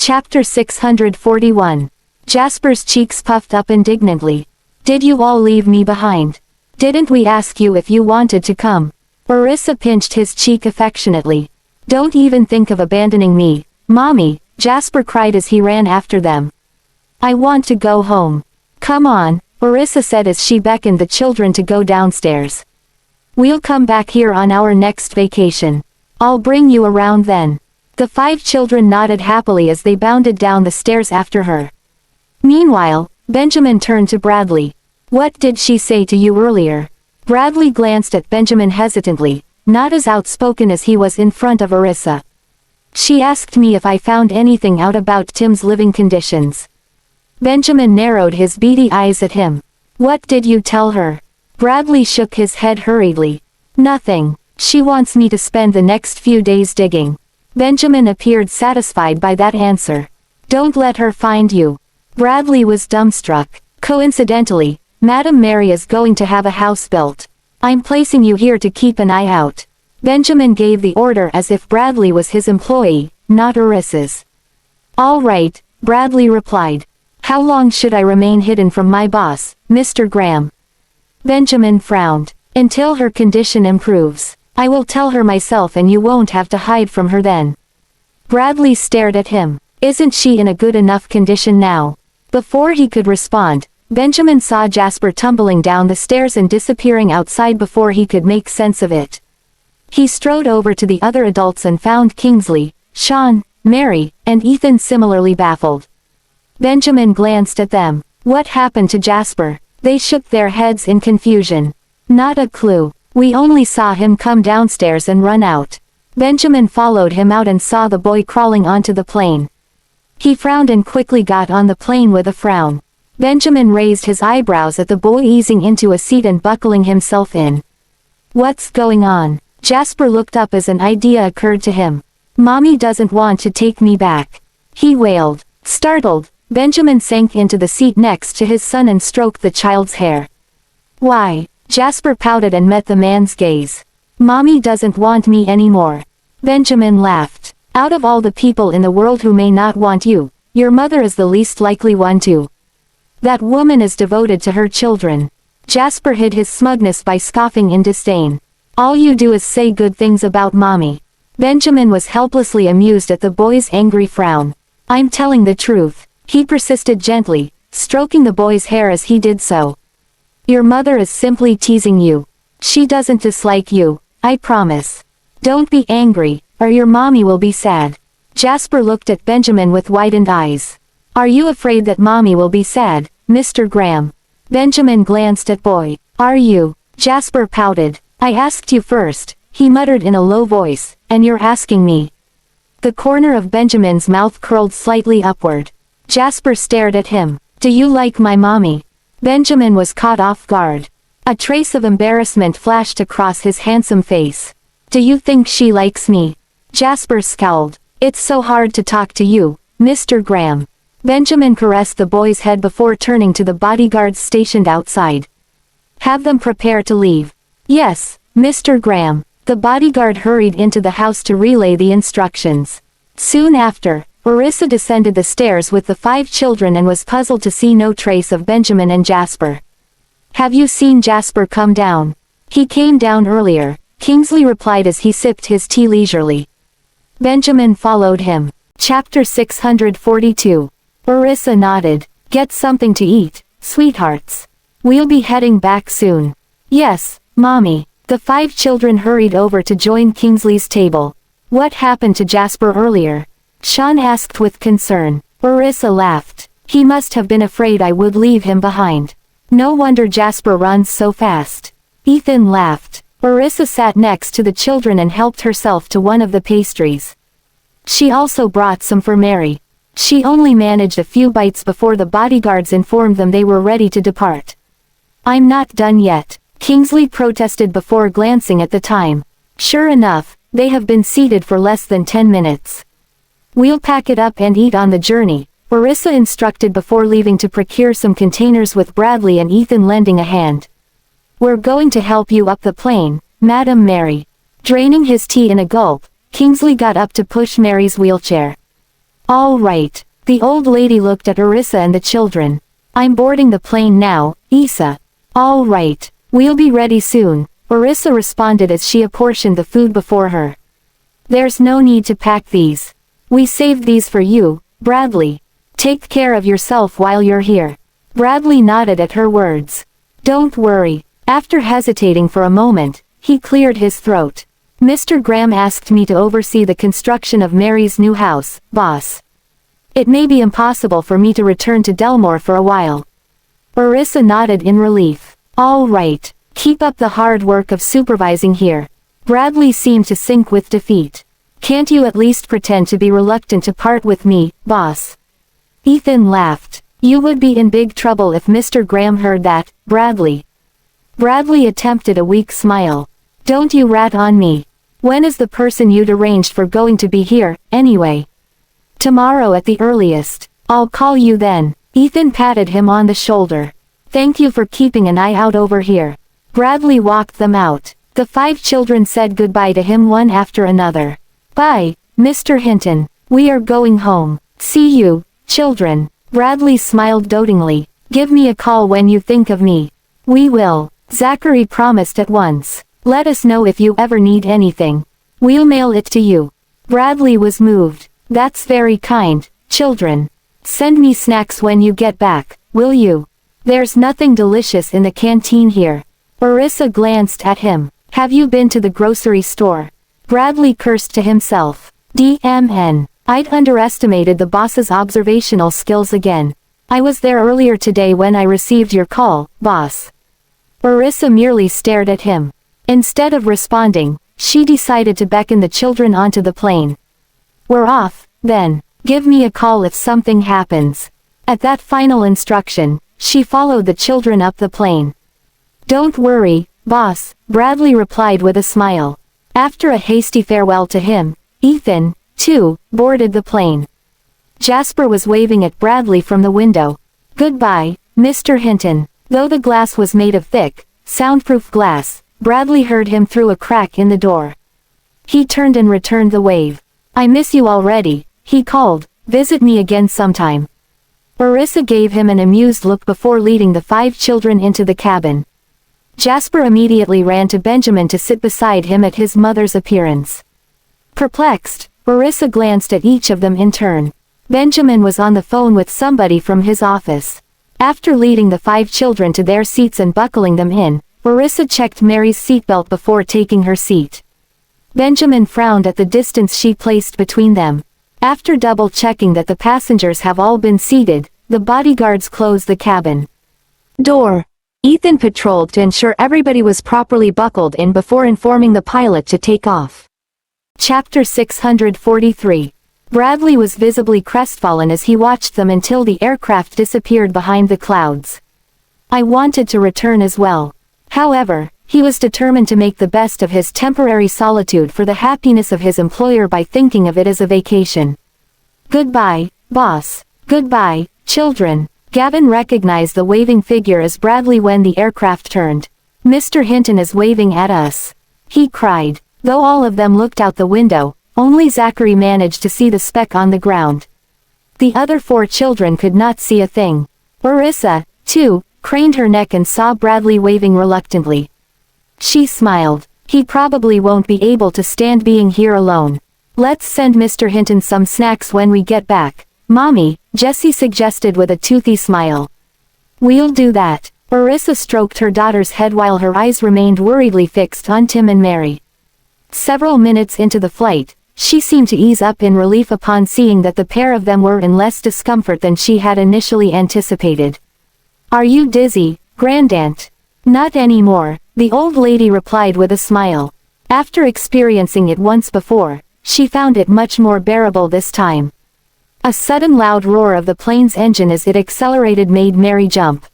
Chapter 641. Jasper's cheeks puffed up indignantly. Did you all leave me behind? Didn't we ask you if you wanted to come? Orissa pinched his cheek affectionately. Don't even think of abandoning me, Mommy, Jasper cried as he ran after them. I want to go home. Come on, Orissa said as she beckoned the children to go downstairs. We'll come back here on our next vacation. I'll bring you around then. The 5 children nodded happily as they bounded down the stairs after her. Meanwhile, Benjamin turned to Bradley. What did she say to you earlier? Bradley glanced at Benjamin hesitantly, not as outspoken as he was in front of Orissa. She asked me if I found anything out about Tim's living conditions. Benjamin narrowed his beady eyes at him. What did you tell her? Bradley shook his head hurriedly. Nothing. She wants me to spend the next few days digging. Benjamin appeared satisfied by that answer. Don't let her find you. Bradley was dumbstruck. Coincidentally, Madam Mary is going to have a house built. I'm placing you here to keep an eye out. Benjamin gave the order as if Bradley was his employee, not Orissa's. All right, Bradley replied. How long should I remain hidden from my boss, Mr. Graham? Benjamin frowned. Until her condition improves. I will tell her myself and you won't have to hide from her then. Bradley stared at him. Isn't she in a good enough condition now? Before he could respond, Benjamin saw Jasper tumbling down the stairs and disappearing outside before he could make sense of it. He strode over to the other adults and found Kingsley, Sean, Mary, and Ethan similarly baffled. Benjamin glanced at them. What happened to Jasper? They shook their heads in confusion. Not a clue. We only saw him come downstairs and run out. Benjamin followed him out and saw the boy crawling onto the plane. He frowned and quickly got on the plane with a frown. Benjamin raised his eyebrows at the boy easing into a seat and buckling himself in. What's going on? Jasper looked up as an idea occurred to him. Mommy doesn't want to take me back. He wailed. Startled, Benjamin sank into the seat next to his son and stroked the child's hair. Why? Jasper pouted and met the man's gaze. Mommy doesn't want me anymore. Benjamin laughed. Out of all the people in the world who may not want you, your mother is the least likely one to. That woman is devoted to her children. Jasper hid his smugness by scoffing in disdain. All you do is say good things about Mommy. Benjamin was helplessly amused at the boy's angry frown. I'm telling the truth, he persisted gently, stroking the boy's hair as he did so. Your mother is simply teasing you. She doesn't dislike you, I promise. Don't be angry, or your mommy will be sad. Jasper looked at Benjamin with widened eyes. Are you afraid that Mommy will be sad, Mr. Graham? Benjamin glanced at boy. Are you? Jasper pouted. I asked you first, he muttered in a low voice, and you're asking me. The corner of Benjamin's mouth curled slightly upward. Jasper stared at him. Do you like my mommy? Benjamin was caught off guard. A trace of embarrassment flashed across his handsome face. Do you think she likes me? Jasper scowled. It's so hard to talk to you, Mr. Graham. Benjamin caressed the boy's head before turning to the bodyguards stationed outside. Have them prepare to leave. Yes, Mr. Graham. The bodyguard hurried into the house to relay the instructions. Soon after, Orissa descended the stairs with the 5 children and was puzzled to see no trace of Benjamin and Jasper. Have you seen Jasper come down? He came down earlier, Kingsley replied as he sipped his tea leisurely. Benjamin followed him. Chapter 642. Orissa nodded. Get something to eat, sweethearts. We'll be heading back soon. Yes, Mommy. The 5 children hurried over to join Kingsley's table. What happened to Jasper earlier? Sean asked with concern. Orissa laughed. He must have been afraid I would leave him behind. No wonder Jasper runs so fast. Ethan laughed. Orissa sat next to the children and helped herself to one of the pastries. She also brought some for Mary. She only managed a few bites before the bodyguards informed them they were ready to depart. I'm not done yet, Kingsley protested before glancing at the time. Sure enough, they have been seated for less than 10 minutes. We'll pack it up and eat on the journey, Orissa instructed before leaving to procure some containers with Bradley and Ethan lending a hand. We're going to help you up the plane, Madam Mary. Draining his tea in a gulp, Kingsley got up to push Mary's wheelchair. All right. The old lady looked at Orissa and the children. I'm boarding the plane now, Isa. All right. We'll be ready soon, Orissa responded as she apportioned the food before her. There's no need to pack these. We saved these for you, Bradley. Take care of yourself while you're here. Bradley nodded at her words. Don't worry. After hesitating for a moment, he cleared his throat. Mr. Graham asked me to oversee the construction of Mary's new house, boss. It may be impossible for me to return to Delmore for a while. Orissa nodded in relief. All right. Keep up the hard work of supervising here. Bradley seemed to sink with defeat. Can't you at least pretend to be reluctant to part with me, boss? Ethan laughed. You would be in big trouble if Mr. Graham heard that, Bradley. Bradley attempted a weak smile. Don't you rat on me. When is the person you'd arranged for going to be here, anyway? Tomorrow at the earliest. I'll call you then. Ethan patted him on the shoulder. Thank you for keeping an eye out over here. Bradley walked them out. The 5 children said goodbye to him one after another. Bye, Mr. Hinton. We are going home. See you, children. Bradley smiled dotingly. Give me a call when you think of me. We will. Zachary promised at once. Let us know if you ever need anything. We'll mail it to you. Bradley was moved. That's very kind, children. Send me snacks when you get back, will you? There's nothing delicious in the canteen here. Orissa glanced at him. Have you been to the grocery store? Bradley cursed to himself. DMN. I'd underestimated the boss's observational skills again. I was there earlier today when I received your call, boss. Orissa merely stared at him. Instead of responding, she decided to beckon the children onto the plane. We're off, then. Give me a call if something happens. At that final instruction, she followed the children up the plane. Don't worry, boss, Bradley replied with a smile. After a hasty farewell to him, Ethan, too, boarded the plane. Jasper was waving at Bradley from the window. Goodbye, Mr. Hinton. Though the glass was made of thick, soundproof glass, Bradley heard him through a crack in the door. He turned and returned the wave. I miss you already, he called. Visit me again sometime. Orissa gave him an amused look before leading the 5 children into the cabin. Jasper immediately ran to Benjamin to sit beside him at his mother's appearance. Perplexed, Orissa glanced at each of them in turn. Benjamin was on the phone with somebody from his office. After leading the 5 children to their seats and buckling them in, Orissa checked Mary's seatbelt before taking her seat. Benjamin frowned at the distance she placed between them. After double-checking that the passengers have all been seated, the bodyguards closed the cabin door. Ethan patrolled to ensure everybody was properly buckled in before informing the pilot to take off. Chapter 643. Bradley was visibly crestfallen as he watched them until the aircraft disappeared behind the clouds. I wanted to return as well. However, he was determined to make the best of his temporary solitude for the happiness of his employer by thinking of it as a vacation. Goodbye, boss. Goodbye, children. Gavin recognized the waving figure as Bradley when the aircraft turned. Mr. Hinton is waving at us, he cried. Though all of them looked out the window, only Zachary managed to see the speck on the ground. The other 4 children could not see a thing. Orissa, too, craned her neck and saw Bradley waving reluctantly. She smiled. He probably won't be able to stand being here alone. Let's send Mr. Hinton some snacks when we get back, Mommy, Jessie suggested with a toothy smile. We'll do that. Orissa stroked her daughter's head while her eyes remained worriedly fixed on Tim and Mary. Several minutes into the flight, she seemed to ease up in relief upon seeing that the pair of them were in less discomfort than she had initially anticipated. Are you dizzy, Grandaunt? Not anymore, the old lady replied with a smile. After experiencing it once before, she found it much more bearable this time. A sudden loud roar of the plane's engine as it accelerated made Mary jump.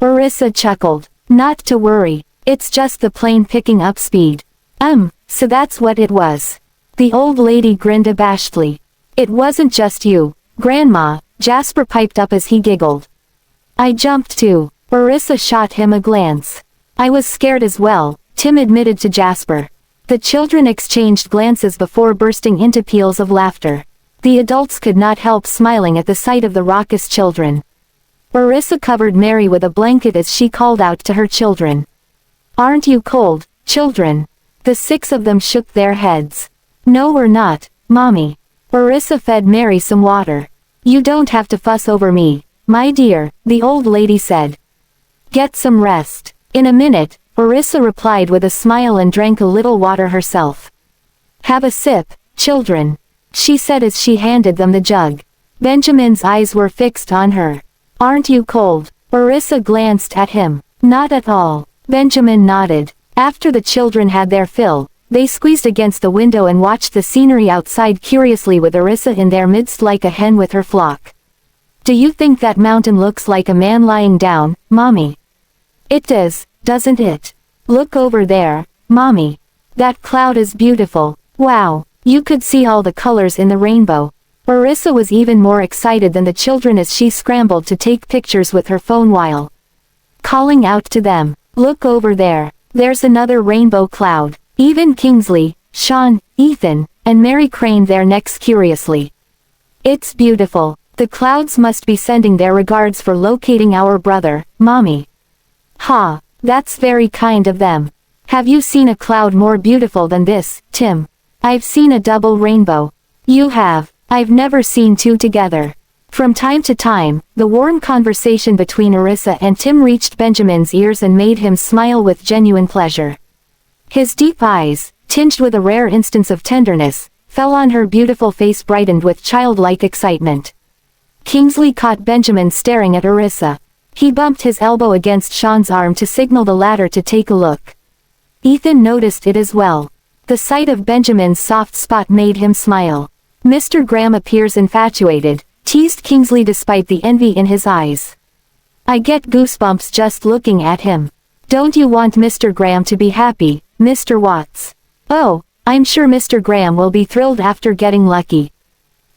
Orissa chuckled. Not to worry, it's just the plane picking up speed. So that's what it was. The old lady grinned abashedly. It wasn't just you, Grandma, Jasper piped up as he giggled. I jumped too. Orissa shot him a glance. I was scared as well, Tim admitted to Jasper. The children exchanged glances before bursting into peals of laughter. The adults could not help smiling at the sight of the raucous children. Orissa covered Mary with a blanket as she called out to her children. "Aren't you cold, children?" The 6 of them shook their heads. "No, we're not, Mommy." Orissa fed Mary some water. "You don't have to fuss over me, my dear," the old lady said. "Get some rest." In a minute, Orissa replied with a smile and drank a little water herself. "Have a sip, children," she said as she handed them the jug. Benjamin's eyes were fixed on her. "Aren't you cold?" Orissa glanced at him. "Not at all." Benjamin nodded. After the children had their fill, they squeezed against the window and watched the scenery outside curiously with Orissa in their midst like a hen with her flock. "Do you think that mountain looks like a man lying down, Mommy?" "It does, doesn't it? Look over there, Mommy. That cloud is beautiful. Wow, you could see all the colors in the rainbow." Orissa was even more excited than the children as she scrambled to take pictures with her phone while calling out to them, "Look over there, there's another rainbow cloud." Even Kingsley, Sean, Ethan, and Mary craned their necks curiously. "It's beautiful. The clouds must be sending their regards for locating our brother, Mommy." "Ha, that's very kind of them. Have you seen a cloud more beautiful than this, Tim?" "I've seen a double rainbow." "You have. I've never seen 2 together." From time to time, the warm conversation between Orissa and Tim reached Benjamin's ears and made him smile with genuine pleasure. His deep eyes, tinged with a rare instance of tenderness, fell on her beautiful face brightened with childlike excitement. Kingsley caught Benjamin staring at Orissa. He bumped his elbow against Sean's arm to signal the latter to take a look. Ethan noticed it as well. The sight of Benjamin's soft spot made him smile. "Mr. Graham appears infatuated," teased Kingsley despite the envy in his eyes. "I get goosebumps just looking at him. Don't you want Mr. Graham to be happy, Mr. Watts?" "Oh, I'm sure Mr. Graham will be thrilled after getting lucky."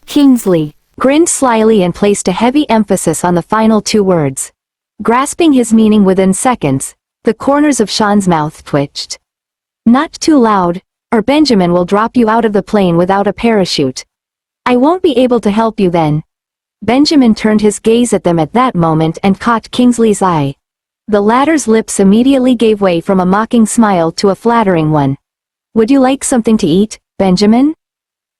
Kingsley grinned slyly and placed a heavy emphasis on the final 2 words. Grasping his meaning within seconds, the corners of Sean's mouth twitched. "Not too loud, or Benjamin will drop you out of the plane without a parachute. I won't be able to help you then." Benjamin turned his gaze at them at that moment and caught Kingsley's eye. The latter's lips immediately gave way from a mocking smile to a flattering one. "Would you like something to eat, Benjamin?"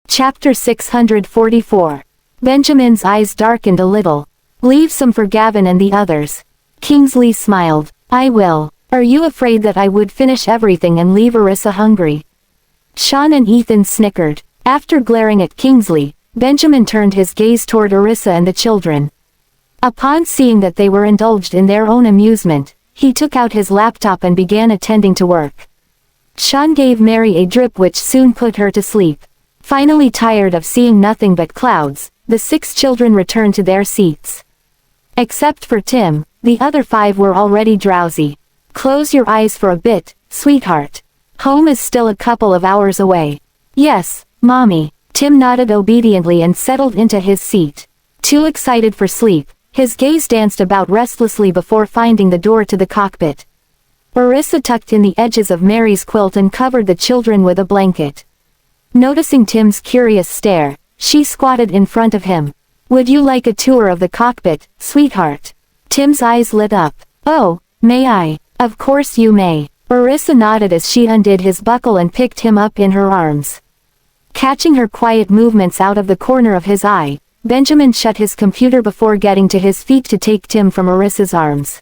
Chapter 644. Benjamin's eyes darkened a little. "Leave some for Gavin and the others." Kingsley smiled. "I will. Are you afraid that I would finish everything and leave Orissa hungry?" Sean and Ethan snickered. After glaring at Kingsley, Benjamin turned his gaze toward Orissa and the children. Upon seeing that they were indulged in their own amusement, he took out his laptop and began attending to work. Sean gave Mary a drip which soon put her to sleep. Finally tired of seeing nothing but clouds, the 6 children returned to their seats. Except for Tim, the other 5 were already drowsy. "Close your eyes for a bit, sweetheart. Home is still a couple of hours away." "Yes, Mommy." Tim nodded obediently and settled into his seat. Too excited for sleep, his gaze danced about restlessly before finding the door to the cockpit. Orissa tucked in the edges of Mary's quilt and covered the children with a blanket. Noticing Tim's curious stare, she squatted in front of him. "Would you like a tour of the cockpit, sweetheart?" Tim's eyes lit up. "Oh, may I?" "Of course you may." Orissa nodded as she undid his buckle and picked him up in her arms. Catching her quiet movements out of the corner of his eye, Benjamin shut his computer before getting to his feet to take Tim from Orissa's arms.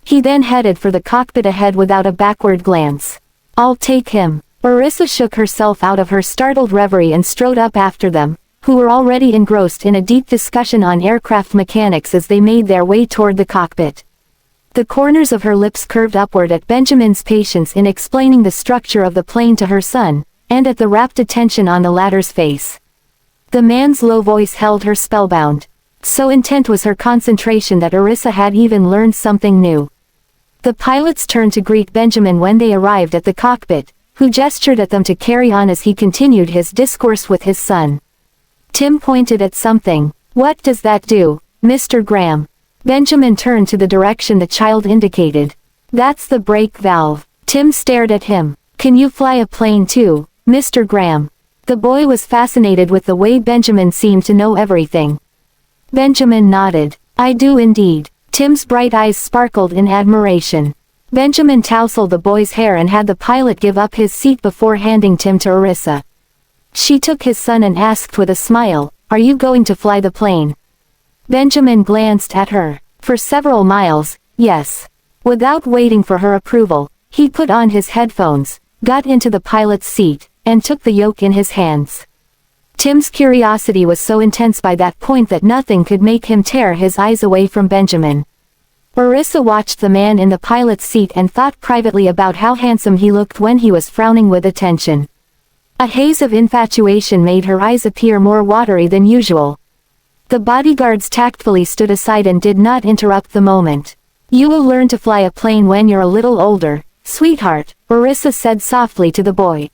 He then headed for the cockpit ahead without a backward glance. "I'll take him." Orissa shook herself out of her startled reverie and strode up after them, who were already engrossed in a deep discussion on aircraft mechanics as they made their way toward the cockpit. The corners of her lips curved upward at Benjamin's patience in explaining the structure of the plane to her son, and at the rapt attention on the latter's face. The man's low voice held her spellbound. So intent was her concentration that Orissa had even learned something new. The pilots turned to greet Benjamin when they arrived at the cockpit, who gestured at them to carry on as he continued his discourse with his son. Tim pointed at something. "What does that do, Mr. Graham?" Benjamin turned to the direction the child indicated. "That's the brake valve." Tim stared at him. "Can you fly a plane too, Mr. Graham?" The boy was fascinated with the way Benjamin seemed to know everything. Benjamin nodded. I do indeed. Tim's bright eyes sparkled in admiration. Benjamin tousled the boy's hair and had the pilot give up his seat before handing Tim to Orissa. She took his son and asked with a smile, "Are you going to fly the plane?" Benjamin glanced at her. For several miles, yes. Without waiting for her approval, he put on his headphones, got into the pilot's seat, and took the yoke in his hands. Tim's curiosity was so intense by that point that nothing could make him tear his eyes away from Benjamin. Orissa watched the man in the pilot's seat and thought privately about how handsome he looked when he was frowning with attention. A haze of infatuation made her eyes appear more watery than usual. The bodyguards tactfully stood aside and did not interrupt the moment. You will learn to fly a plane when you're a little older, sweetheart, Orissa said softly to the boy.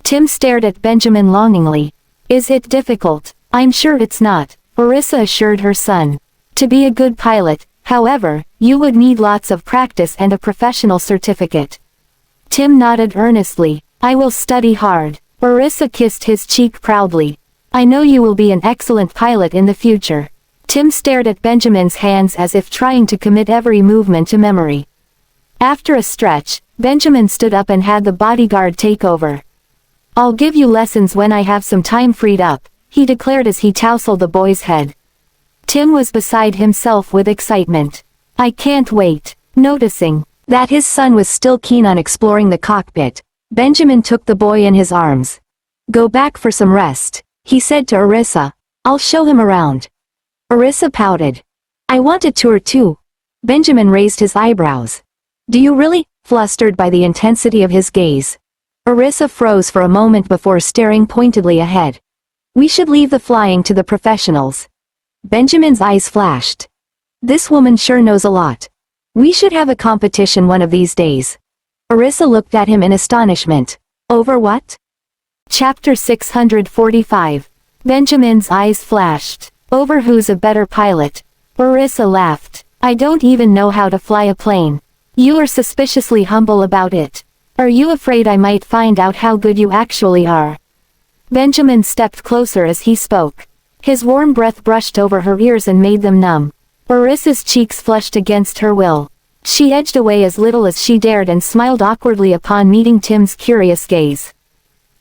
Tim stared at Benjamin longingly. Is it difficult? I'm sure it's not, Orissa assured her son. To be a good pilot, however, you would need lots of practice and a professional certificate. Tim nodded earnestly. I will study hard. Orissa kissed his cheek proudly. I know you will be an excellent pilot in the future. Tim stared at Benjamin's hands as if trying to commit every movement to memory. After a stretch, Benjamin stood up and had the bodyguard take over. I'll give you lessons when I have some time freed up, he declared as he tousled the boy's head. Tim was beside himself with excitement. I can't wait. Noticing that his son was still keen on exploring the cockpit, Benjamin took the boy in his arms. Go back for some rest, he said to Orissa. I'll show him around. Orissa pouted. I want a tour too. Benjamin raised his eyebrows. Do you really? Flustered by the intensity of his gaze. Orissa froze for a moment before staring pointedly ahead. We should leave the flying to the professionals. Benjamin's eyes flashed. This woman sure knows a lot. We should have a competition one of these days. Orissa looked at him in astonishment. Over what? Chapter 645. Benjamin's eyes flashed. Over who's a better pilot. Orissa laughed. I don't even know how to fly a plane. You are suspiciously humble about it. Are you afraid I might find out how good you actually are? Benjamin stepped closer as he spoke. His warm breath brushed over her ears and made them numb. Orissa's cheeks flushed against her will. She edged away as little as she dared and smiled awkwardly upon meeting Tim's curious gaze.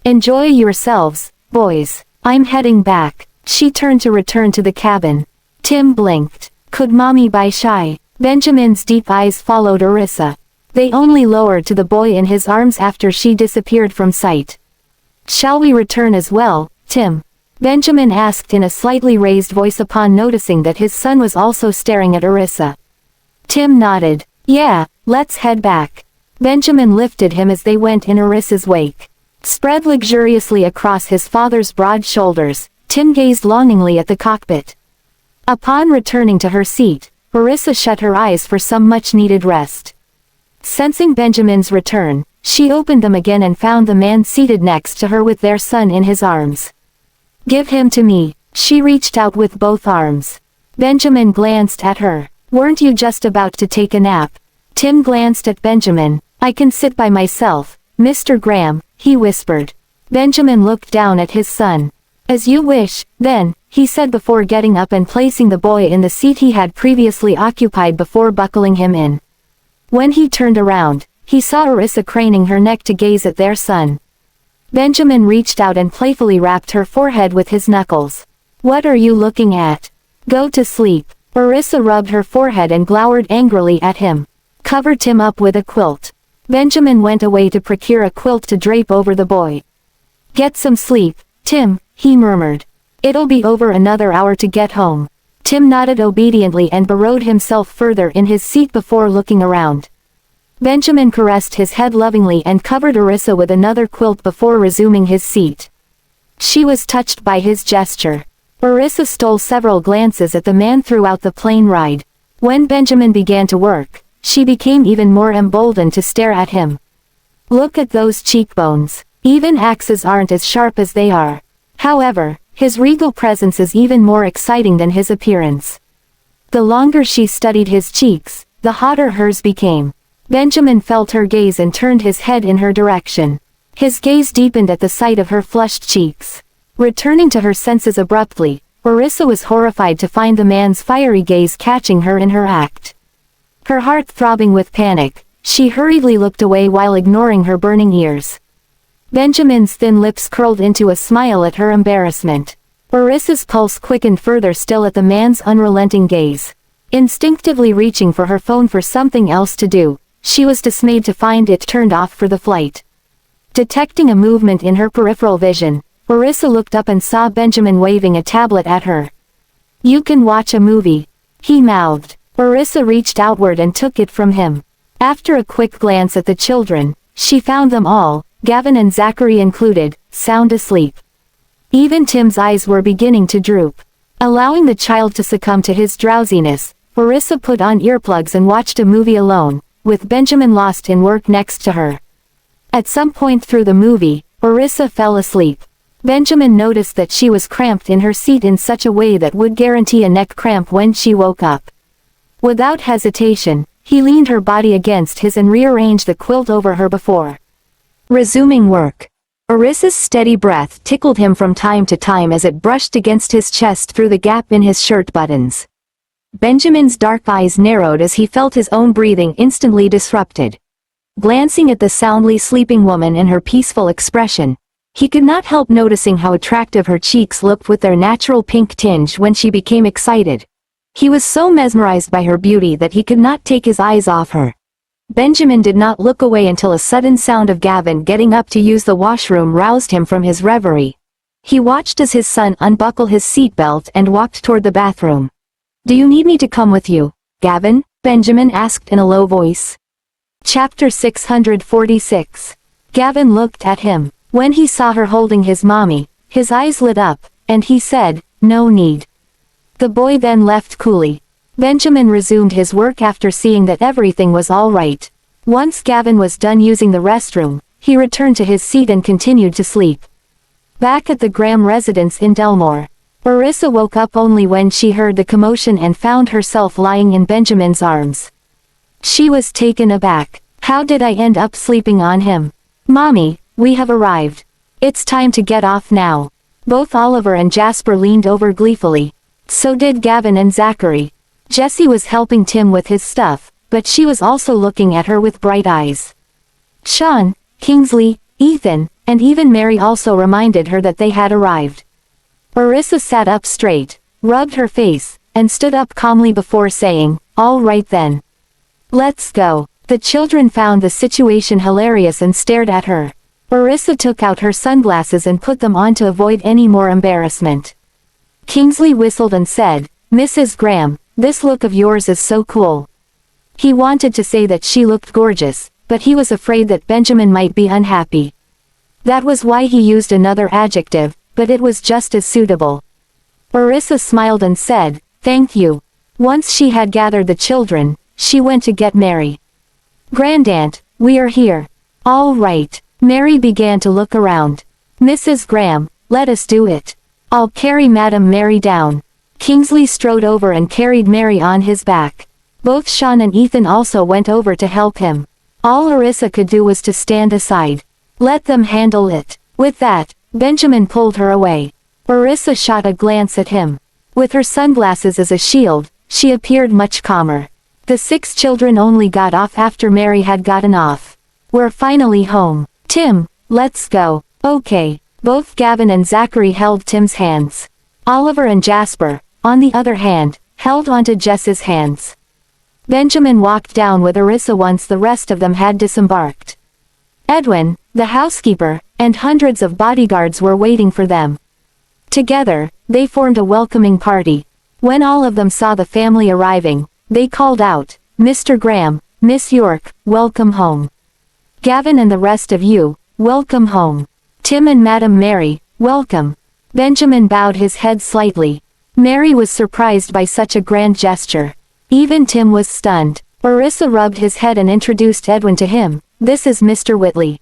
Enjoy yourselves, boys. I'm heading back. She turned to return to the cabin. Tim blinked. Could mommy be shy? Benjamin's deep eyes followed Orissa. They only lowered to the boy in his arms after she disappeared from sight. Shall we return as well, Tim? Benjamin asked in a slightly raised voice upon noticing that his son was also staring at Orissa. Tim nodded. Yeah, let's head back. Benjamin lifted him as they went in Orissa's wake. Spread luxuriously across his father's broad shoulders, Tim gazed longingly at the cockpit. Upon returning to her seat, Orissa shut her eyes for some much-needed rest. Sensing Benjamin's return, she opened them again and found the man seated next to her with their son in his arms. Give him to me. She reached out with both arms. Benjamin glanced at her. Weren't you just about to take a nap? Tim glanced at Benjamin. I can sit by myself, Mr. Graham, he whispered. Benjamin looked down at his son. As you wish, then, he said before getting up and placing the boy in the seat he had previously occupied before buckling him in. When he turned around, he saw Orissa craning her neck to gaze at their son. Benjamin reached out and playfully rapped her forehead with his knuckles. What are you looking at? Go to sleep. Orissa rubbed her forehead and glowered angrily at him. Cover Tim up with a quilt. Benjamin went away to procure a quilt to drape over the boy. Get some sleep, Tim, he murmured. It'll be over another hour to get home. Tim nodded obediently and burrowed himself further in his seat before looking around. Benjamin caressed his head lovingly and covered Orissa with another quilt before resuming his seat. She was touched by his gesture. Orissa stole several glances at the man throughout the plane ride. When Benjamin began to work, she became even more emboldened to stare at him. Look at those cheekbones. Even axes aren't as sharp as they are. However, his regal presence is even more exciting than his appearance. The longer she studied his cheeks, the hotter hers became. Benjamin felt her gaze and turned his head in her direction. His gaze deepened at the sight of her flushed cheeks. Returning to her senses abruptly, Orissa was horrified to find the man's fiery gaze catching her in her act. Her heart throbbing with panic, she hurriedly looked away while ignoring her burning ears. Benjamin's thin lips curled into a smile at her embarrassment. Orissa's pulse quickened further still at the man's unrelenting gaze. Instinctively reaching for her phone for something else to do, she was dismayed to find it turned off for the flight. Detecting a movement in her peripheral vision, Orissa looked up and saw Benjamin waving a tablet at her. "You can watch a movie," he mouthed. Orissa reached outward and took it from him. After a quick glance at the children, she found them all, Gavin and Zachary included, sound asleep. Even Tim's eyes were beginning to droop. Allowing the child to succumb to his drowsiness, Orissa put on earplugs and watched a movie alone, with Benjamin lost in work next to her. At some point through the movie, Orissa fell asleep. Benjamin noticed that she was cramped in her seat in such a way that would guarantee a neck cramp when she woke up. Without hesitation, he leaned her body against his and rearranged the quilt over her before resuming work. Orissa's steady breath tickled him from time to time as it brushed against his chest through the gap in his shirt buttons. Benjamin's dark eyes narrowed as he felt his own breathing instantly disrupted. Glancing at the soundly sleeping woman and her peaceful expression, he could not help noticing how attractive her cheeks looked with their natural pink tinge when she became excited. He was so mesmerized by her beauty that he could not take his eyes off her. Benjamin did not look away until a sudden sound of Gavin getting up to use the washroom roused him from his reverie. He watched as his son unbuckled his seatbelt and walked toward the bathroom. "Do you need me to come with you, Gavin?" Benjamin asked in a low voice. Chapter 646. Gavin looked at him. When he saw her holding his mommy, his eyes lit up, and he said, "No need." The boy then left coolly. Benjamin resumed his work after seeing that everything was all right. Once Gavin was done using the restroom, he returned to his seat and continued to sleep. Back at the Graham residence in Delmore, Orissa woke up only when she heard the commotion and found herself lying in Benjamin's arms. She was taken aback. "How did I end up sleeping on him? Mommy, we have arrived. It's time to get off now." Both Oliver and Jasper leaned over gleefully. So did Gavin and Zachary. Jessie was helping Tim with his stuff, but she was also looking at her with bright eyes. Sean, Kingsley, Ethan, and even Mary also reminded her that they had arrived. Orissa sat up straight, rubbed her face, and stood up calmly before saying, "All right then. Let's go." The children found the situation hilarious and stared at her. Orissa took out her sunglasses and put them on to avoid any more embarrassment. Kingsley whistled and said, "Mrs. Graham, this look of yours is so cool." He wanted to say that she looked gorgeous, but he was afraid that Benjamin might be unhappy. That was why he used another adjective, but it was just as suitable. Orissa smiled and said, "Thank you." Once she had gathered the children, she went to get Mary. "Grandaunt, we are here." "All right." Mary began to look around. "Mrs. Graham, let us do it. I'll carry Madam Mary down." Kingsley strode over and carried Mary on his back. Both Sean and Ethan also went over to help him. All Orissa could do was to stand aside. Let them handle it. With that, Benjamin pulled her away. Orissa shot a glance at him. With her sunglasses as a shield, she appeared much calmer. The 6 children only got off after Mary had gotten off. "We're finally home. Tim, let's go." "Okay." Both Gavin and Zachary held Tim's hands. Oliver and Jasper, on the other hand, held onto Jess's hands. Benjamin walked down with Orissa once the rest of them had disembarked. Edwin, the housekeeper, and hundreds of bodyguards were waiting for them. Together, they formed a welcoming party. When all of them saw the family arriving, they called out, "Mr. Graham, Miss York, welcome home. Gavin and the rest of you, welcome home. Tim and Madam Mary, welcome." Benjamin bowed his head slightly. Mary was surprised by such a grand gesture. Even Tim was stunned. Orissa rubbed his head and introduced Edwin to him. "This is Mr. Whitley."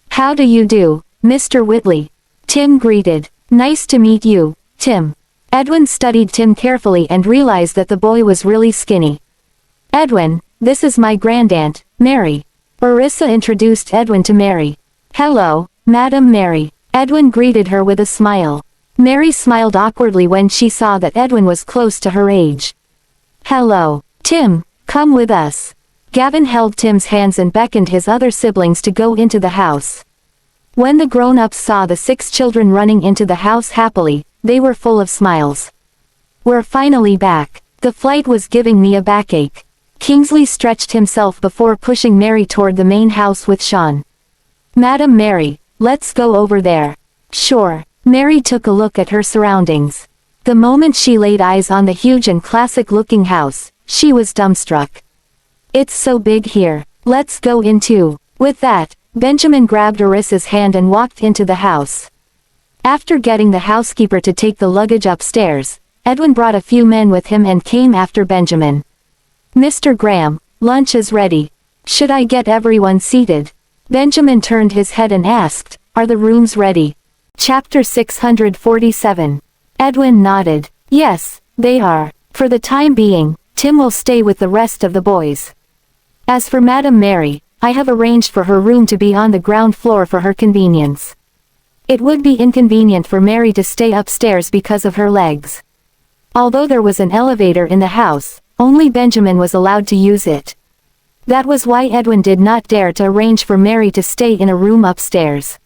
"How do you do, Mr. Whitley?" Tim greeted. "Nice to meet you, Tim." Edwin studied Tim carefully and realized that the boy was really skinny. "Edwin, this is my grandaunt, Mary." Orissa introduced Edwin to Mary. Hello, Madam Mary. Edwin greeted her with a smile. Mary smiled awkwardly when she saw that Edwin was close to her age. Hello, Tim, come with us. Gavin held Tim's hands and beckoned his other siblings to go into the house. When the grown-ups saw the 6 children running into the house happily, they were full of smiles. We're finally back. The flight was giving me a backache. Kingsley stretched himself before pushing Mary toward the main house with Sean. Madam Mary, let's go over there. Sure. Mary took a look at her surroundings. The moment she laid eyes on the huge and classic-looking house, she was dumbstruck. It's so big here. Let's go in too. With that, Benjamin grabbed Arissa's hand and walked into the house. After getting the housekeeper to take the luggage upstairs, Edwin brought a few men with him and came after Benjamin. Mr. Graham, lunch is ready. Should I get everyone seated? Benjamin turned his head and asked, are the rooms ready? Chapter 647. Edwin nodded. Yes, they are. For the time being, Tim will stay with the rest of the boys. As for Madam Mary, I have arranged for her room to be on the ground floor for her convenience. It would be inconvenient for Mary to stay upstairs because of her legs. Although there was an elevator in the house, only Benjamin was allowed to use it. That was why Edwin did not dare to arrange for Mary to stay in a room upstairs.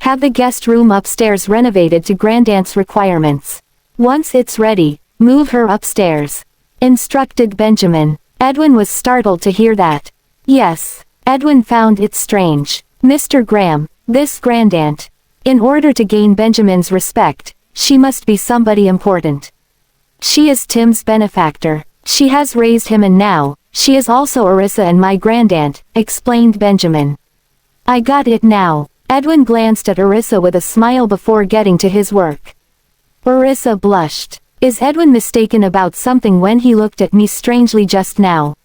Have the guest room upstairs renovated to Grandaunt's requirements. Once it's ready, move her upstairs, instructed Benjamin. Edwin was startled to hear that. Yes, Edwin found it strange. Mr. Graham, this Grandaunt. In order to gain Benjamin's respect, she must be somebody important. She is Tim's benefactor. She has raised him and now, she is also Arissa and my Grandaunt, explained Benjamin. I got it now. Edwin glanced at Arissa with a smile before getting to his work. Arissa blushed. Is Edwin mistaken about something when he looked at me strangely just now?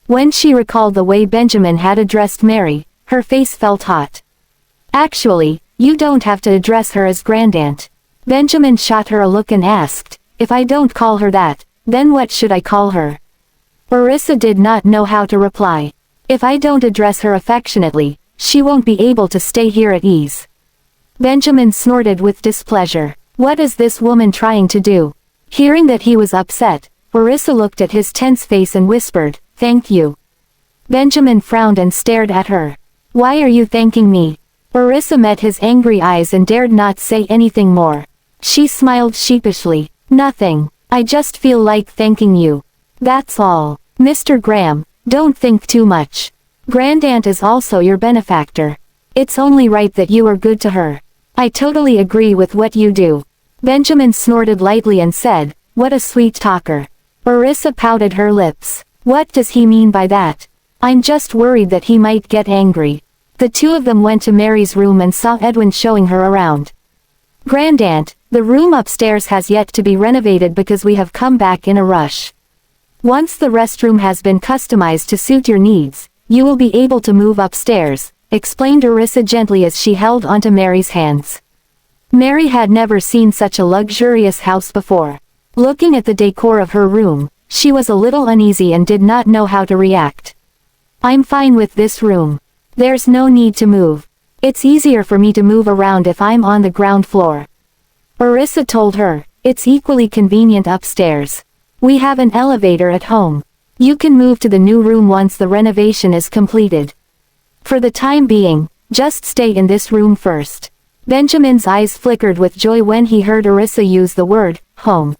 When she recalled the way Benjamin had addressed Mary, her face felt hot. Actually, you don't have to address her as Grandaunt. Benjamin shot her a look and asked, if I don't call her that, then what should I call her? Arissa did not know how to reply. If I don't address her affectionately, she won't be able to stay here at ease. Benjamin snorted with displeasure. What is this woman trying to do? Hearing that he was upset, Arissa looked at his tense face and whispered, thank you. Benjamin frowned and stared at her. Why are you thanking me? Arissa met his angry eyes and dared not say anything more. She smiled sheepishly. Nothing. I just feel like thanking you. That's all. Mr. Graham, don't think too much. Grandaunt is also your benefactor. It's only right that you are good to her. I totally agree with what you do. Benjamin snorted lightly and said, what a sweet talker. Arissa pouted her lips. What does he mean by that? I'm just worried that he might get angry. The two of them went to Mary's room and saw Edwin showing her around. Grandaunt, the room upstairs has yet to be renovated because we have come back in a rush. Once the restroom has been customized to suit your needs, you will be able to move upstairs, explained Arissa gently as she held onto Mary's hands. Mary had never seen such a luxurious house before. Looking at the decor of her room, she was a little uneasy and did not know how to react. I'm fine with this room. There's no need to move. It's easier for me to move around if I'm on the ground floor. Arissa told her, it's equally convenient upstairs. We have an elevator at home. You can move to the new room once the renovation is completed. For the time being, just stay in this room first. Benjamin's eyes flickered with joy when he heard Arissa use the word, home.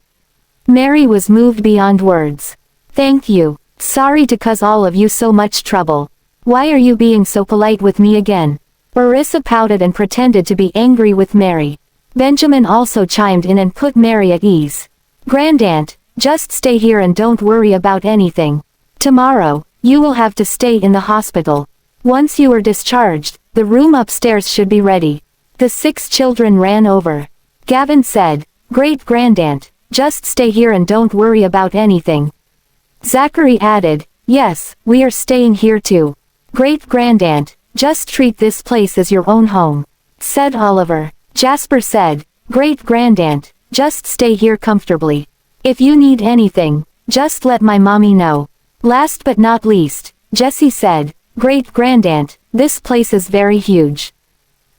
Mary was moved beyond words. Thank you. Sorry to cause all of you so much trouble. Why are you being so polite with me again? Arissa pouted and pretended to be angry with Mary. Benjamin also chimed in and put Mary at ease. Grandaunt, just stay here and don't worry about anything. Tomorrow, you will have to stay in the hospital. Once you are discharged, the room upstairs should be ready. The 6 children ran over. Gavin said, Great Grandaunt, just stay here and don't worry about anything. Zachary added, Yes, we are staying here too. Great Grandaunt, just treat this place as your own home. Said Oliver. Jasper said, Great Grandaunt, just stay here comfortably. If you need anything, just let my mommy know. Last but not least, Jessie said, Great Grandaunt, this place is very huge.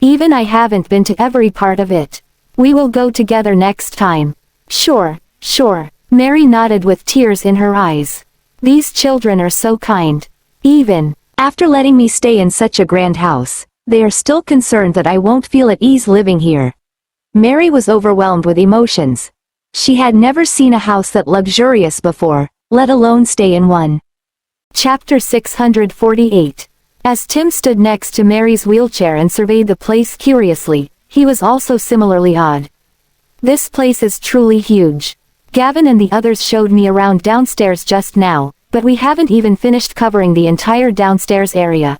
Even I haven't been to every part of it. We will go together next time. Sure, sure. Mary nodded with tears in her eyes. These children are so kind. Even after letting me stay in such a grand house, they are still concerned that I won't feel at ease living here. Mary was overwhelmed with emotions. She had never seen a house that luxurious before, let alone stay in one. Chapter 648. As Tim stood next to Mary's wheelchair and surveyed the place curiously, he was also similarly awed. This place is truly huge. Gavin and the others showed me around downstairs just now, but we haven't even finished covering the entire downstairs area.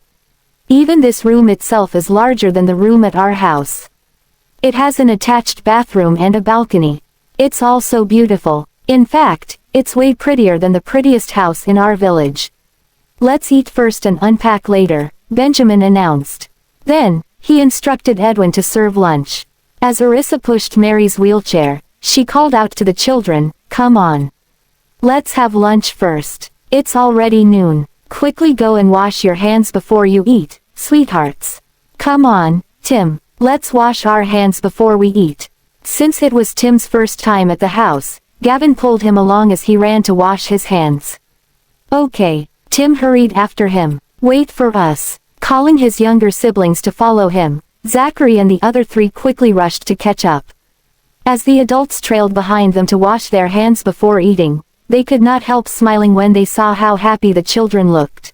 Even this room itself is larger than the room at our house. It has an attached bathroom and a balcony. It's all so beautiful. In fact, it's way prettier than the prettiest house in our village. Let's eat first and unpack later, Benjamin announced. Then, he instructed Edwin to serve lunch. As Arissa pushed Mary's wheelchair, she called out to the children, "Come on. Let's have lunch first. It's already noon. Quickly go and wash your hands before you eat, sweethearts. Come on, Tim, let's wash our hands before we eat." Since it was Tim's first time at the house, Gavin pulled him along as he ran to wash his hands. Okay, Tim hurried after him. Wait for us. Calling his younger siblings to follow him, Zachary and the other three quickly rushed to catch up. As the adults trailed behind them to wash their hands before eating, they could not help smiling when they saw how happy the children looked.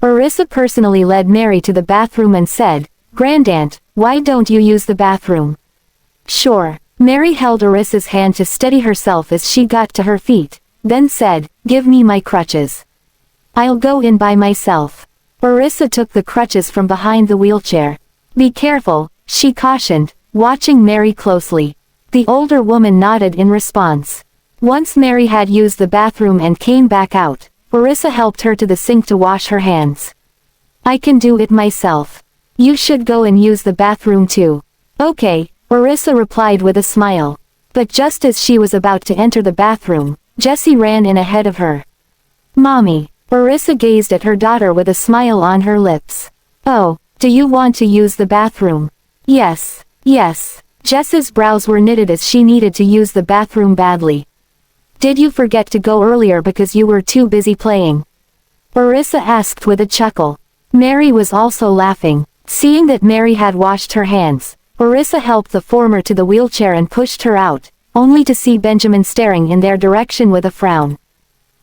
Arissa personally led Mary to the bathroom and said, "Grandaunt, why don't you use the bathroom?" Sure. Mary held Arissa's hand to steady herself as she got to her feet, then said, "Give me my crutches. I'll go in by myself." Arissa took the crutches from behind the wheelchair. "Be careful," she cautioned, watching Mary closely. The older woman nodded in response. Once Mary had used the bathroom and came back out, Arissa helped her to the sink to wash her hands. "I can do it myself. You should go and use the bathroom too." "Okay," Arissa replied with a smile. But just as she was about to enter the bathroom, Jessie ran in ahead of her. "Mommy." Arissa gazed at her daughter with a smile on her lips. "Oh, do you want to use the bathroom?" "Yes, yes." Jess's brows were knitted as she needed to use the bathroom badly. "Did you forget to go earlier because you were too busy playing?" Arissa asked with a chuckle. Mary was also laughing. Seeing that Mary had washed her hands, Arissa helped the former to the wheelchair and pushed her out, only to see Benjamin staring in their direction with a frown.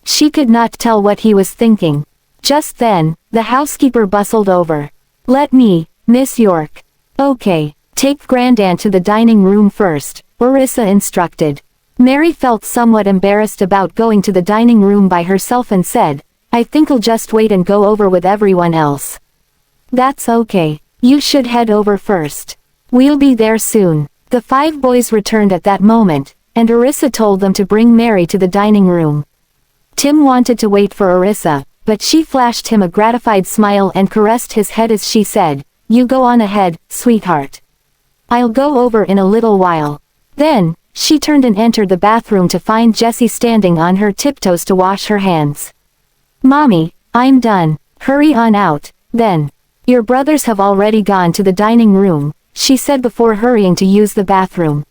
She could not tell what he was thinking. Just then, the housekeeper bustled over. "Let me, Miss York." "Okay, take Grandaunt to the dining room first," Arissa instructed. Mary felt somewhat embarrassed about going to the dining room by herself and said, "I think I'll just wait and go over with everyone else." "That's okay. You should head over first. We'll be there soon." The 5 boys returned at that moment, and Arissa told them to bring Mary to the dining room. Tim wanted to wait for Arissa, but she flashed him a gratified smile and caressed his head as she said, "You go on ahead, sweetheart. I'll go over in a little while." Then, she turned and entered the bathroom to find Jessie standing on her tiptoes to wash her hands. "Mommy, I'm done. Hurry on out, then. Your brothers have already gone to the dining room," she said before hurrying to use the bathroom.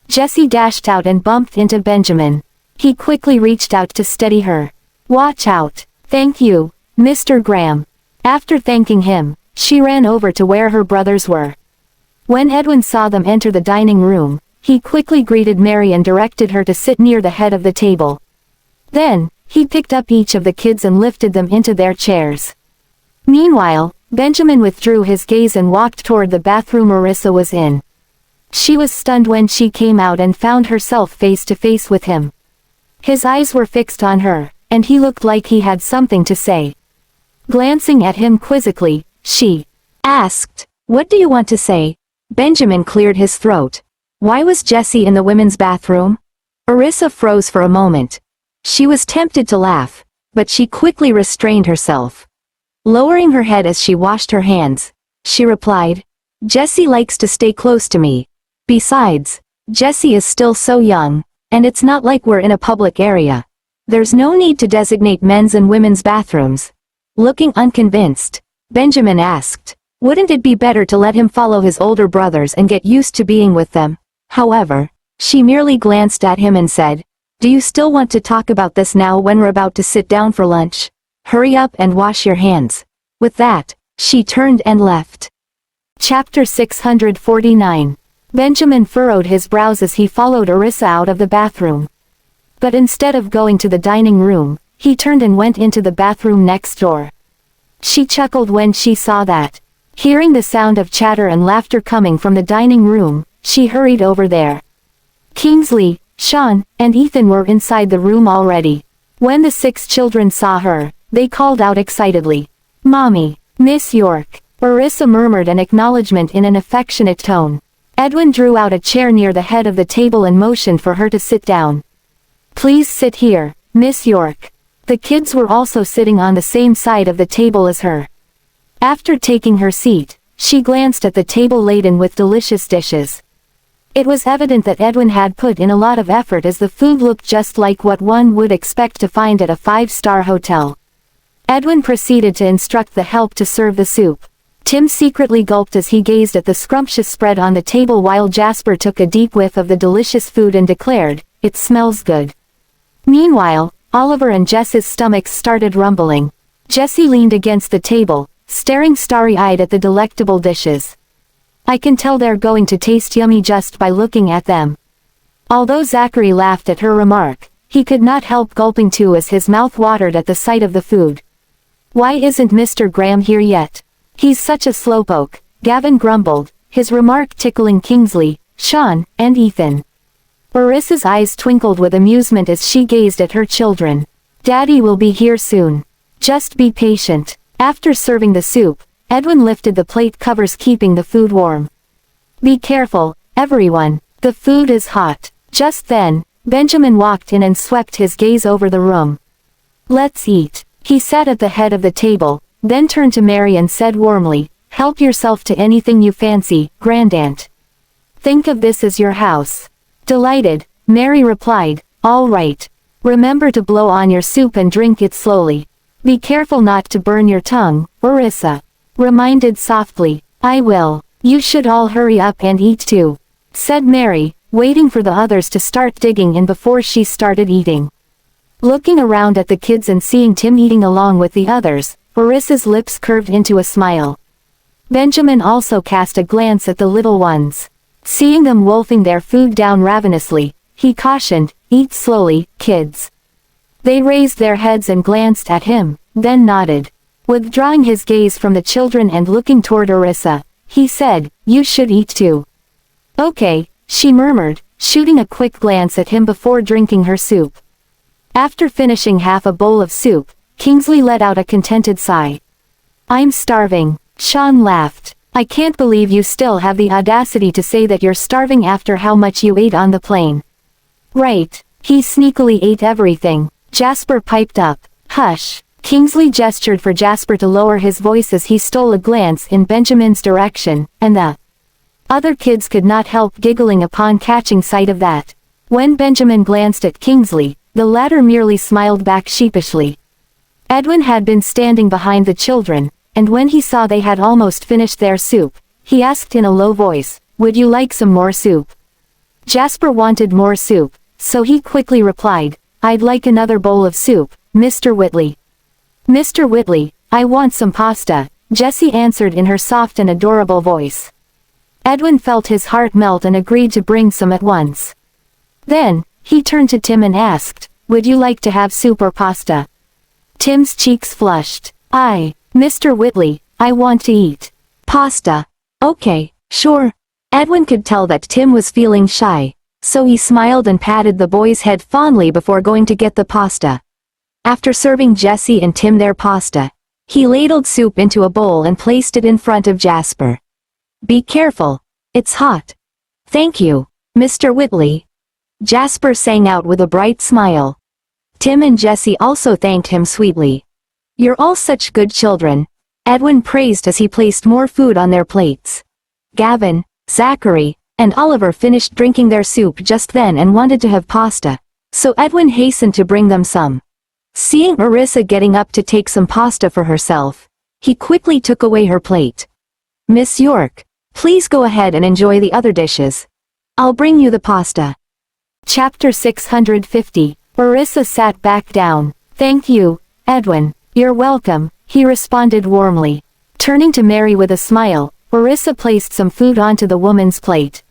Jessie dashed out and bumped into Benjamin. He quickly reached out to steady her. "Watch out." "Thank you, Mr. Graham." After thanking him, she ran over to where her brothers were. When Edwin saw them enter the dining room, he quickly greeted Mary and directed her to sit near the head of the table. Then, he picked up each of the kids and lifted them into their chairs. Meanwhile, Benjamin withdrew his gaze and walked toward the bathroom Arissa was in. She was stunned when she came out and found herself face to face with him. His eyes were fixed on her, and he looked like he had something to say. Glancing at him quizzically, she asked, "What do you want to say?" Benjamin cleared his throat. Why was Jessie in the women's bathroom? Arissa froze for a moment. She was tempted to laugh, but she quickly restrained herself. Lowering her head as she washed her hands, she replied, "Jessie likes to stay close to me. Besides, Jessie is still so young, and it's not like we're in a public area. There's no need to designate men's and women's bathrooms." Looking unconvinced, Benjamin asked, Wouldn't it be better to let him follow his older brothers and get used to being with them? However, she merely glanced at him and said, "Do you still want to talk about this now when we're about to sit down for lunch? Hurry up and wash your hands." With that, she turned and left. Chapter 649. Benjamin furrowed his brows as he followed Orissa out of the bathroom. But instead of going to the dining room, he turned and went into the bathroom next door. She chuckled when she saw that. Hearing the sound of chatter and laughter coming from the dining room, she hurried over there. Kingsley, Sean, and Ethan were inside the room already. When the 6 children saw her, they called out excitedly, "Mommy, Miss York." Orissa murmured an acknowledgement in an affectionate tone. Edwin drew out a chair near the head of the table and motioned for her to sit down. "Please sit here, Miss York." The kids were also sitting on the same side of the table as her. After taking her seat, she glanced at the table laden with delicious dishes. It was evident that Edwin had put in a lot of effort as the food looked just like what one would expect to find at a 5-star hotel. Edwin proceeded to instruct the help to serve the soup. Tim secretly gulped as he gazed at the scrumptious spread on the table while Jasper took a deep whiff of the delicious food and declared, "It smells good." Meanwhile, Oliver and Jess's stomachs started rumbling. Jessie leaned against the table, staring starry-eyed at the delectable dishes. "I can tell they're going to taste yummy just by looking at them." Although Zachary laughed at her remark, he could not help gulping too as his mouth watered at the sight of the food. "Why isn't Mr. Graham here yet? He's such a slowpoke," Gavin grumbled, his remark tickling Kingsley, Sean, and Ethan. Orissa's eyes twinkled with amusement as she gazed at her children. "Daddy will be here soon. Just be patient." After serving the soup, Edwin lifted the plate covers keeping the food warm. "Be careful, everyone, the food is hot." Just then, Benjamin walked in and swept his gaze over the room. "Let's eat." He sat at the head of the table, then turned to Mary and said warmly, "Help yourself to anything you fancy, Grandaunt. Think of this as your house." Delighted, Mary replied, "All right. Remember to blow on your soup and drink it slowly. Be careful not to burn your tongue," Orissa reminded softly. "I will. You should all hurry up and eat too," said Mary, waiting for the others to start digging in before she started eating. Looking around at the kids and seeing Tim eating along with the others, Orissa's lips curved into a smile. Benjamin also cast a glance at the little ones. Seeing them wolfing their food down ravenously, he cautioned, "Eat slowly, kids." They raised their heads and glanced at him, then nodded. Withdrawing his gaze from the children and looking toward Orissa, he said, "You should eat too." "Okay," she murmured, shooting a quick glance at him before drinking her soup. After finishing half a bowl of soup, Kingsley let out a contented sigh. "I'm starving." Sean laughed. "I can't believe you still have the audacity to say that you're starving after how much you ate on the plane." "Right. He sneakily ate everything," Jasper piped up. "Hush." Kingsley gestured for Jasper to lower his voice as he stole a glance in Benjamin's direction, and the other kids could not help giggling upon catching sight of that. When Benjamin glanced at Kingsley, the latter merely smiled back sheepishly. Edwin had been standing behind the children, and when he saw they had almost finished their soup, he asked in a low voice, "Would you like some more soup?" Jasper wanted more soup, so he quickly replied, "I'd like another bowl of soup, Mr. Whitley." "Mr. Whitley, I want some pasta," Jessie answered in her soft and adorable voice. Edwin felt his heart melt and agreed to bring some at once. Then, he turned to Tim and asked, "Would you like to have soup or pasta?" Tim's cheeks flushed. Mr. Whitley, I want to eat pasta." "Okay, sure." Edwin could tell that Tim was feeling shy, so he smiled and patted the boy's head fondly before going to get the pasta. After serving Jessie and Tim their pasta, he ladled soup into a bowl and placed it in front of Jasper. "Be careful. It's hot." "Thank you, Mr. Whitley." Jasper sang out with a bright smile. Tim and Jessie also thanked him sweetly. "You're all such good children," Edwin praised as he placed more food on their plates. Gavin, Zachary, and Oliver finished drinking their soup just then and wanted to have pasta, so Edwin hastened to bring them some. Seeing Orissa getting up to take some pasta for herself, he quickly took away her plate. Miss York, please go ahead and enjoy the other dishes. I'll bring you the pasta. Chapter 650. Orissa sat back down. Thank you, Edwin. You're welcome, he responded warmly. Turning to Mary with a smile, Orissa placed some food onto the woman's plate.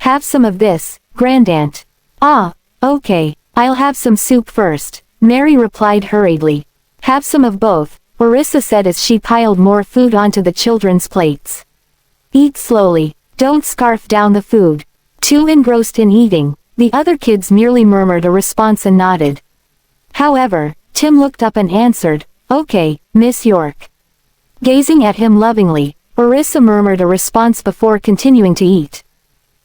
Have some of this, Grandaunt. Ah, okay, I'll have some soup first, Mary replied hurriedly. Have some of both, Orissa said as she piled more food onto the children's plates. Eat slowly, don't scarf down the food. Too engrossed in eating, the other kids merely murmured a response and nodded. However, Tim looked up and answered, Okay, Miss York. Gazing at him lovingly, Orissa murmured a response before continuing to eat.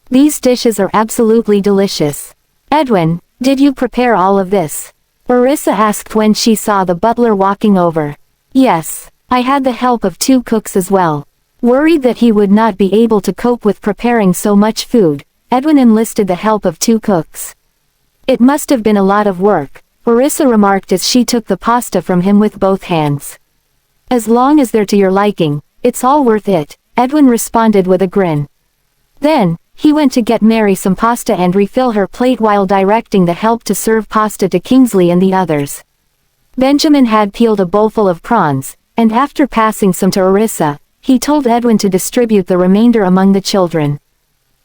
These dishes are absolutely delicious. Edwin, did you prepare all of this? Orissa asked when she saw the butler walking over. Yes, I had the help of 2 cooks as well. Worried that he would not be able to cope with preparing so much food, Edwin enlisted the help of 2 cooks. It must have been a lot of work, Orissa remarked as she took the pasta from him with both hands. As long as they're to your liking, it's all worth it, Edwin responded with a grin. Then, he went to get Mary some pasta and refill her plate while directing the help to serve pasta to Kingsley and the others. Benjamin had peeled a bowlful of prawns, and after passing some to Orissa, he told Edwin to distribute the remainder among the children.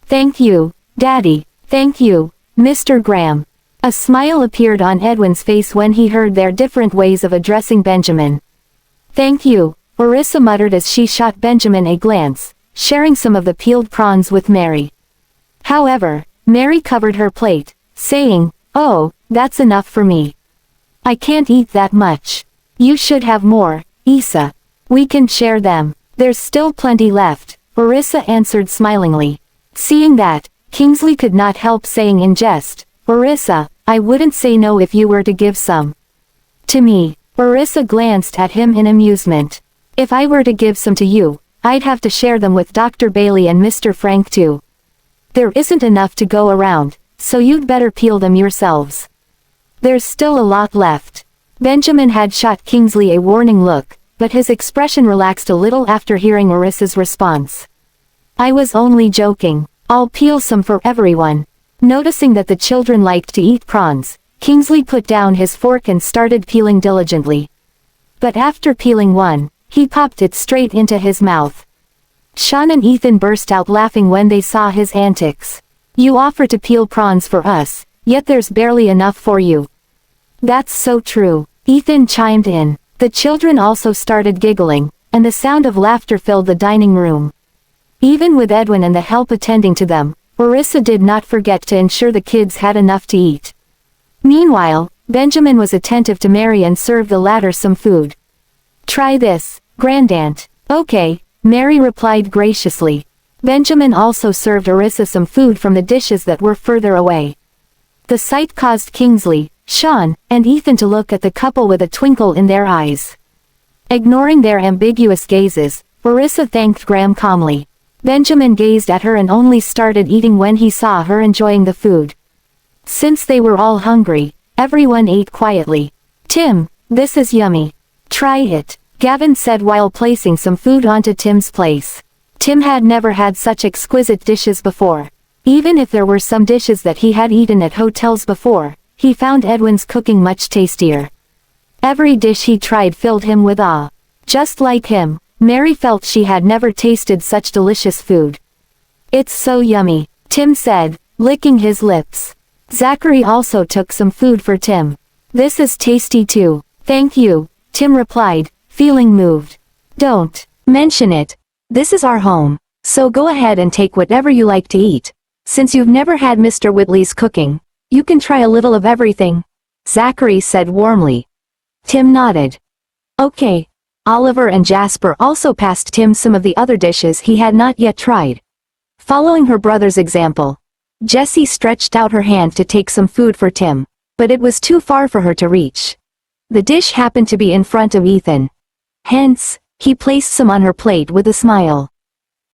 Thank you, Daddy, thank you, Mr. Graham. A smile appeared on Edwin's face when he heard their different ways of addressing Benjamin. Thank you, Orissa muttered as she shot Benjamin a glance, sharing some of the peeled prawns with Mary. However, Mary covered her plate, saying, Oh, that's enough for me. I can't eat that much. You should have more, Isa. We can share them. There's still plenty left, Orissa answered smilingly. Seeing that, Kingsley could not help saying in jest, Orissa, I wouldn't say no if you were to give some to me. Orissa glanced at him in amusement. If I were to give some to you, I'd have to share them with Dr. Bailey and Mr. Frank too. There isn't enough to go around, so you'd better peel them yourselves. There's still a lot left. Benjamin had shot Kingsley a warning look, but his expression relaxed a little after hearing Orissa's response. I was only joking. I'll peel some for everyone. Noticing that the children liked to eat prawns, Kingsley put down his fork and started peeling diligently. But after peeling one, he popped it straight into his mouth. Sean and Ethan burst out laughing when they saw his antics. You offer to peel prawns for us, yet there's barely enough for you. That's so true, Ethan chimed in. The children also started giggling, and the sound of laughter filled the dining room. Even with Edwin and the help attending to them, Orissa did not forget to ensure the kids had enough to eat. Meanwhile, Benjamin was attentive to Mary and served the latter some food. Try this, Grandaunt. Okay, Mary replied graciously. Benjamin also served Orissa some food from the dishes that were further away. The sight caused Kingsley, Sean, and Ethan to look at the couple with a twinkle in their eyes. Ignoring their ambiguous gazes, Orissa thanked Graham calmly. Benjamin gazed at her and only started eating when he saw her enjoying the food. Since they were all hungry, everyone ate quietly. Tim, this is yummy. Try it, Gavin said while placing some food onto Tim's place. Tim had never had such exquisite dishes before. Even if there were some dishes that he had eaten at hotels before, he found Edwin's cooking much tastier. Every dish he tried filled him with awe. Just like him, Mary felt she had never tasted such delicious food. It's so yummy, Tim said, licking his lips. Zachary also took some food for Tim. This is tasty too, thank you, Tim replied, feeling moved. Don't mention it. This is our home, so go ahead and take whatever you like to eat. Since you've never had Mr. Whitley's cooking, you can try a little of everything, Zachary said warmly. Tim nodded. Okay. Oliver and Jasper also passed Tim some of the other dishes he had not yet tried. Following her brother's example, Jessie stretched out her hand to take some food for Tim, but it was too far for her to reach. The dish happened to be in front of Ethan. Hence, he placed some on her plate with a smile.